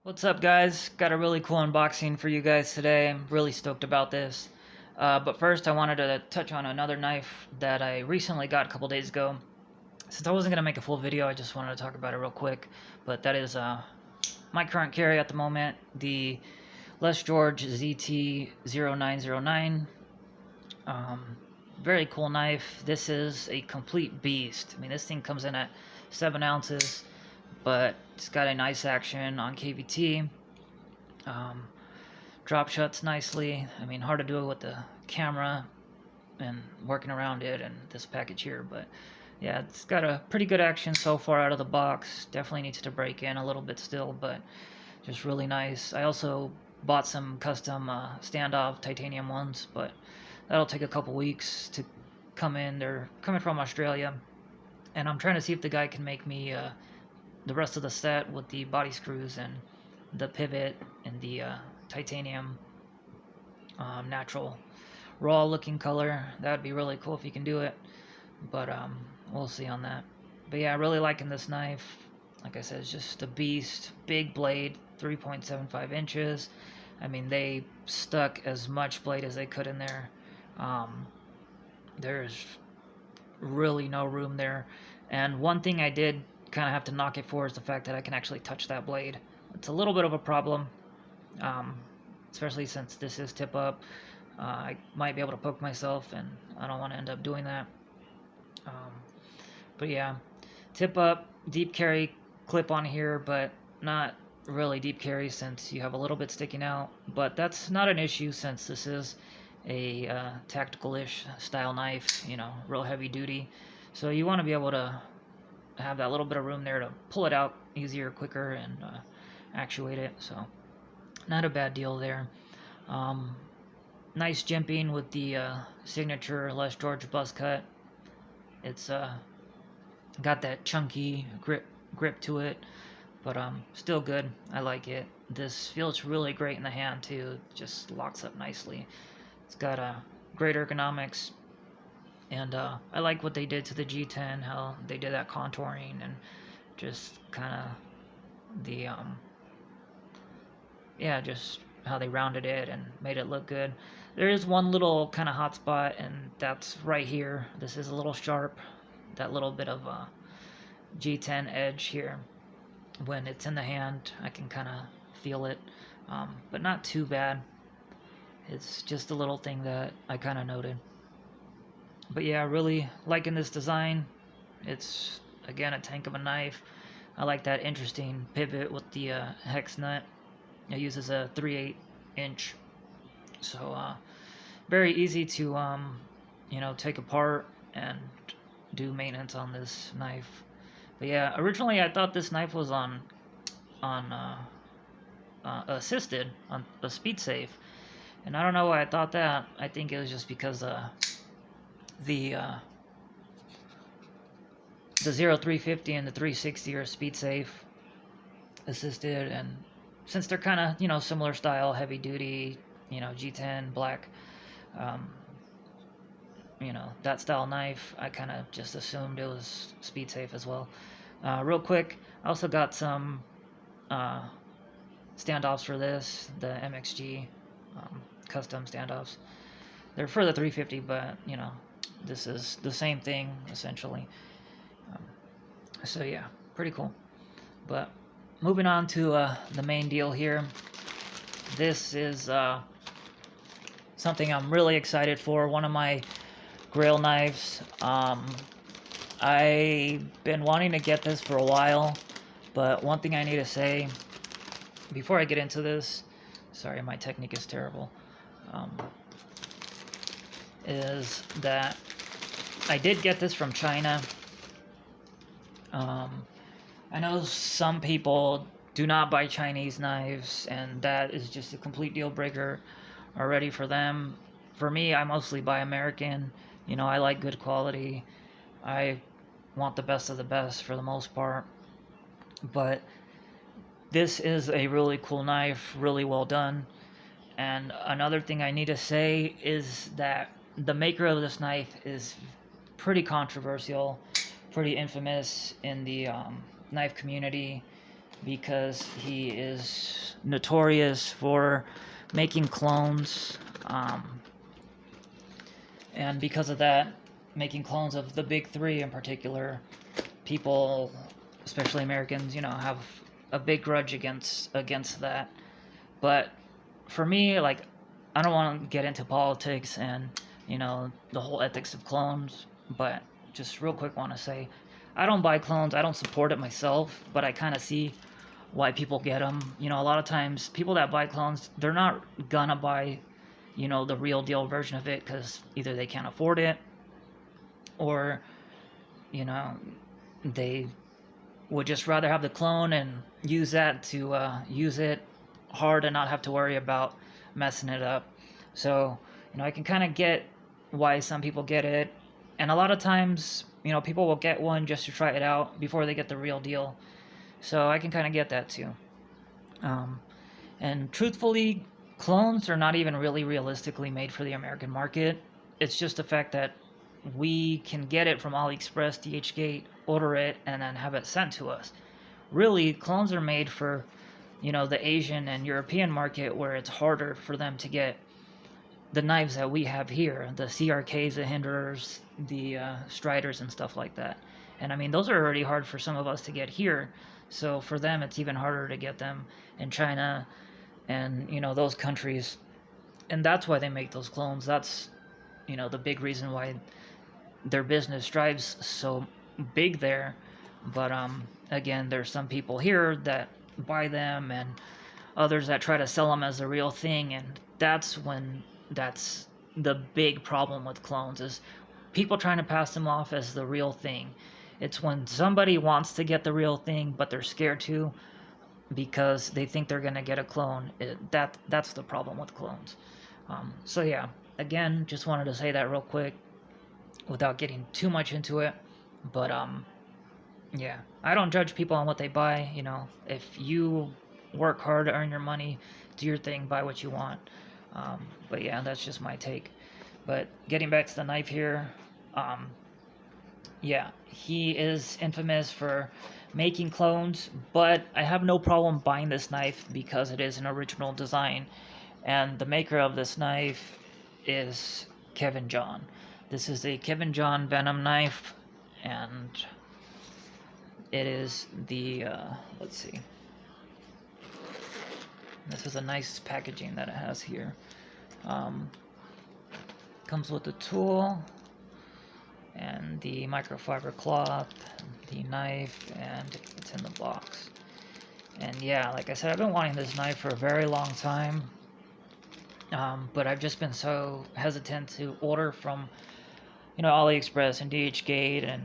What's up, guys? Got a really cool unboxing for you guys today. I'm really stoked about this. But first, I wanted to touch on another knife that I recently got a couple days ago. Since I wasn't going to make a full video, I just wanted to talk about it real quick. But that is my current carry at the moment, the Les George ZT-0909. Very cool knife. This is a complete beast. I mean, this thing comes in at 7 ounces, but it's got a nice action on KVT. Drop shuts nicely. I mean, hard to do it with the camera and working around it and this package here, but yeah, it's got a pretty good action so far out of the box. Definitely needs to break in a little bit still, but just really nice. I also bought some custom standoff titanium ones, but that'll take a couple weeks to come in. They're coming from Australia, and I'm trying to see if the guy can make me the rest of the set with the body screws and the pivot and the titanium natural raw looking color. That would be really cool if you can do it, but we'll see on that. But yeah, really liking this knife. Like I said, it's just a beast. Big blade, 3.75 inches. I mean, they stuck as much blade as they could in there. There's really no room there. And one thing I did kind of have to knock it for is the fact that I can actually touch that blade. It's a little bit of a problem, especially since this is tip up. I might be able to poke myself, and I don't want to end up doing that. But yeah, tip up, deep carry clip on here, but not really deep carry since you have a little bit sticking out. But that's not an issue since this is a tactical-ish style knife, you know, real heavy duty. So you want to be able to have that little bit of room there to pull it out easier, quicker, and actuate it. So not a bad deal there. Nice jimping with the signature Les George buzz cut. It's got that chunky grip to it, but still good. I like it. This feels really great in the hand too. It just locks up nicely. It's got great ergonomics, and I like what they did to the G10, how they did that contouring and just kind of the yeah, just how they rounded it and made it look good. There is one little kind of hot spot, and that's right here. This is a little sharp, that little bit of G10 edge here. When it's in the hand, I can kind of feel it, but not too bad. It's just a little thing that I kind of noted. But yeah, really liking this design. It's, again, a tank of a knife. I like that interesting pivot with the hex nut. It uses a 3/8 inch, so very easy to you know, take apart and do maintenance on this knife. But yeah, originally I thought this knife was on assisted, on a speed safe, and I don't know why I thought that. I think it was just because the 0350 and the 360 are speed safe assisted, and since they're kind of, you know, similar style, heavy duty, you know, G10 black, you know, that style knife, I kind of just assumed it was speed safe as well. Real quick, I also got some standoffs for this, the MXG custom standoffs. They're for the 350, but you know, this is the same thing essentially. So yeah, pretty cool. But moving on to the main deal here. This is something I'm really excited for. One of my Grail knives. I've been wanting to get this for a while, but one thing I need to say before I get into this, sorry, my technique is terrible, is that I did get this from China. I know some people do not buy Chinese knives, and that is just a complete deal breaker already for them. For me, I mostly buy American. You know, I like good quality. I want the best of the best for the most part. But this is a really cool knife, really well done. And another thing I need to say is that the maker of this knife is pretty controversial, pretty infamous in the knife community, because he is notorious for making clones, and because of that, making clones of the big three in particular, people, especially Americans, have a big grudge against that. But for me, like, I don't want to get into politics and the whole ethics of clones, but just real quick want to say I don't buy clones. I don't support it myself, but I kind of see why people get them. A lot of times people that buy clones, they're not gonna buy the real deal version of it because either they can't afford it, or they would just rather have the clone and use that to use it hard and not have to worry about messing it up. So I can kind of get why some people get it, and a lot of times people will get one just to try it out before they get the real deal. So I can kind of get that too. And truthfully, clones are not even really realistically made for the American market. It's just the fact that we can get it from AliExpress, DHgate, order it, and then have it sent to us. Really, clones are made for, the Asian and European market, where it's harder for them to get the knives that we have here, the CRKs, the Hinderers, the Striders, and stuff like that. And I mean, those are already hard for some of us to get here. So for them, it's even harder to get them in China and, those countries. And that's why they make those clones. That's, the big reason why their business drives so big there. But again, there's some people here that buy them and others that try to sell them as the real thing, and that's the big problem with clones, is people trying to pass them off as the real thing. It's when somebody wants to get the real thing but they're scared to because they think they're going to get a clone. That's the problem with clones. So yeah, again, just wanted to say that real quick without getting too much into it. But yeah, I don't judge people on what they buy. If you work hard to earn your money, do your thing, buy what you want. But yeah, that's just my take. But getting back to the knife here, yeah, he is infamous for making clones, but I have no problem buying this knife because it is an original design, and the maker of this knife is Kevin John. This is a Kevin John Venom knife, and it is the, let's see, this is a nice packaging that it has here. Comes with the tool and the microfiber cloth, the knife, and it's in the box. And yeah, like I said, I've been wanting this knife for a very long time, but I've just been so hesitant to order from AliExpress and DHgate, and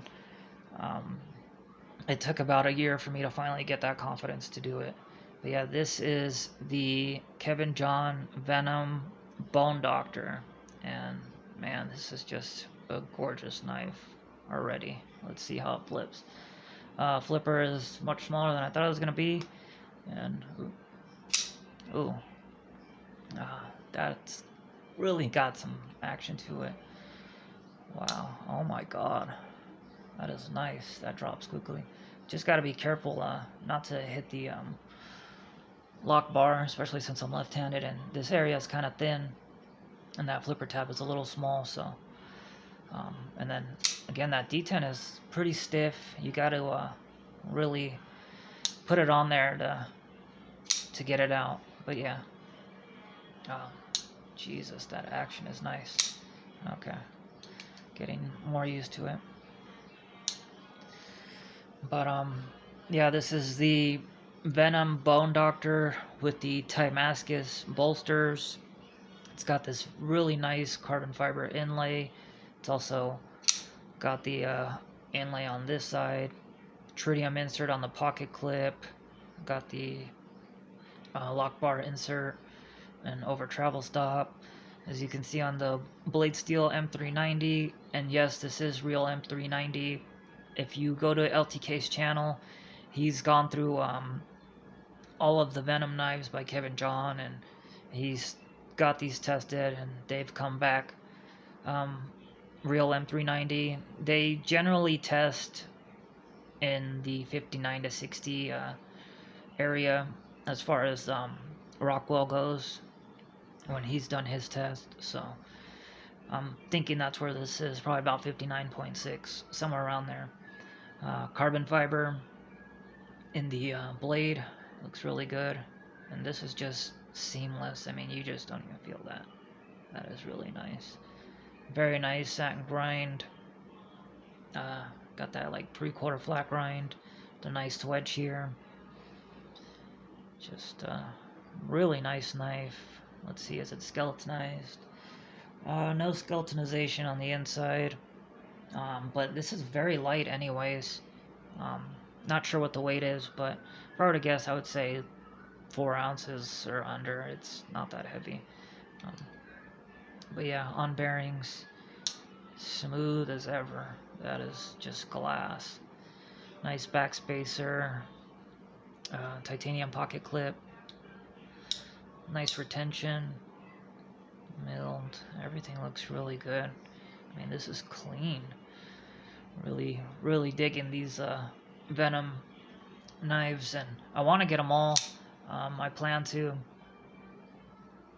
it took about a year for me to finally get that confidence to do it. But yeah, this is the Kevin John Venom Bone Doctor, and man, this is just a gorgeous knife already. Let's see how it flips. Flipper is much smaller than I thought it was going to be, and ooh, that's really got some action to it. Wow, oh my god, that is nice. That drops quickly. Just got to be careful not to hit the lock bar, especially since I'm left-handed and this area is kind of thin and that flipper tab is a little small. So and then again, that detent is pretty stiff. You got to really put it on there to get it out. But yeah, Jesus, that action is nice. Okay, getting more used to it. But yeah, this is the Venom Bone Doctor with the Timascus bolsters. It's got this really nice carbon fiber inlay. It's also got the inlay on this side, tritium insert on the pocket clip, got the lock bar insert and over travel stop, as you can see on the blade steel M390. And yes, this is real M390. If you go to LTK's channel, he's gone through all of the Venom knives by Kevin John, and he's got these tested and they've come back real M390. They generally test in the 59 to 60 area as far as Rockwell goes when he's done his test. So I'm thinking that's where this is, probably about 59.6, somewhere around there. Carbon fiber in the blade looks really good, and this is just seamless. I mean, you just don't even feel that. That is really nice. Very nice satin grind. Got that like 3/4 flat grind. The nice wedge here. Just really nice knife. Let's see, is it skeletonized? No skeletonization on the inside. But this is very light anyways. Not sure what the weight is, but if I were to guess, I would say 4 ounces or under. It's not that heavy. But yeah, on bearings, smooth as ever. That is just glass. Nice backspacer. Titanium pocket clip. Nice retention. Milled. Everything looks really good. I mean, this is clean. Really, really digging these Venom knives, and I want to get them all. I plan to.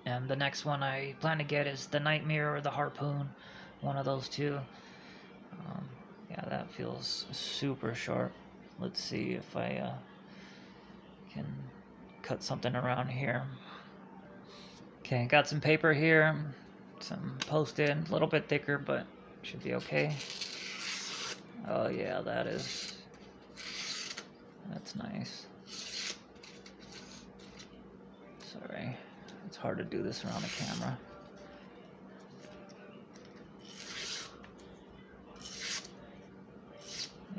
And the next one I plan to get is the Nightmare or the Harpoon. One of those two. Yeah, that feels super sharp. Let's see if I can cut something around here. Okay, got some paper here. Some Post-it, a little bit thicker, but should be okay. Oh yeah, that's nice. Sorry, it's hard to do this around the camera.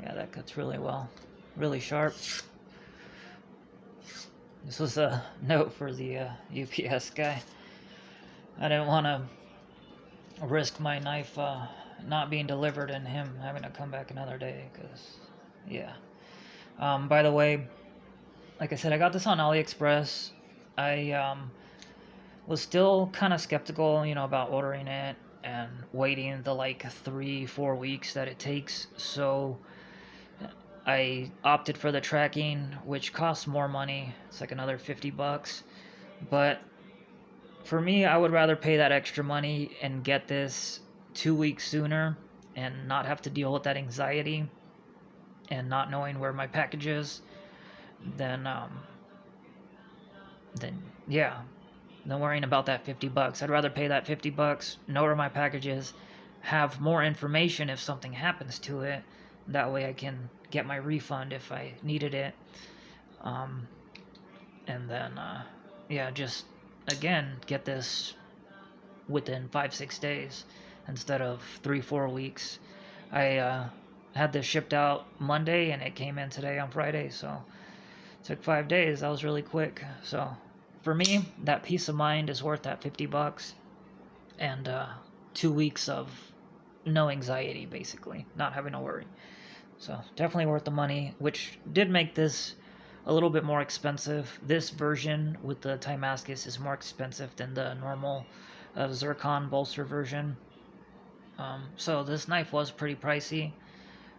Yeah, that cuts really well. Really sharp. This was a note for the UPS guy. I didn't want to risk my knife not being delivered and him having to come back another day, because, yeah. By the way, like I said, I got this on AliExpress. I was still kind of skeptical, about ordering it and waiting the like 3-4 weeks that it takes. So I opted for the tracking, which costs more money. It's like another $50. But for me, I would rather pay that extra money and get this 2 weeks sooner and not have to deal with that anxiety and not knowing where my package is than worrying about that $50. I'd rather pay that $50, know where my package is, have more information if something happens to it. That way I can get my refund if I needed it. And then, just, again, get this within 5-6 days instead of 3-4 weeks. I had this shipped out Monday and it came in today on Friday, so it took 5 days. That was really quick. So for me, that peace of mind is worth that $50 and 2 weeks of no anxiety, basically, not having to worry. So definitely worth the money, which did make this a little bit more expensive. This version with the Timascus is more expensive than the normal zircon bolster version. So this knife was pretty pricey.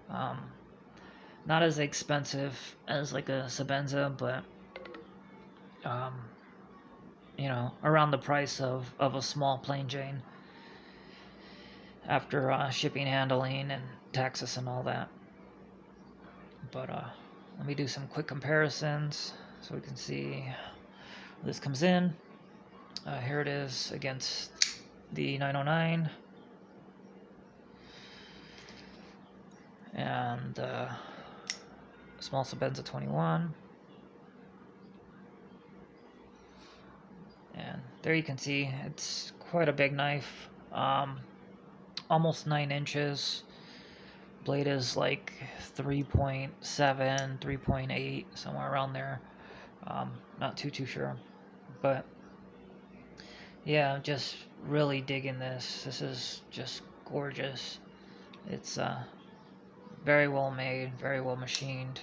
Not as expensive as like a Sabenza, but around the price of a small plain Jane after shipping, handling, and taxes and all that. But let me do some quick comparisons so we can see where this comes in. Here it is against the 909 and small Sabenza 21. And there you can see it's quite a big knife, almost 9 inches. Blade is like 3.7, 3.8, somewhere around there. Not too sure, but yeah, just really digging this. This is just gorgeous. It's very well made, very well machined.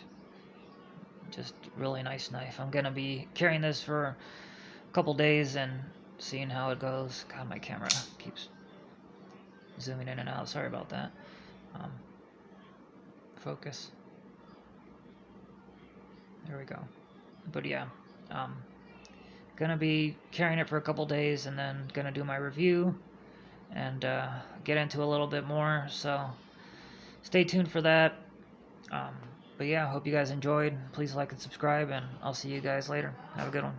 Just really nice knife. I'm gonna be carrying this for a couple days and seeing how it goes. God, my camera keeps zooming in and out. Sorry about that. Focus. There we go. But yeah, gonna be carrying it for a couple days and then gonna do my review and get into a little bit more, so stay tuned for that. But yeah, I hope you guys enjoyed. Please like and subscribe, and I'll see you guys later. Have a good one.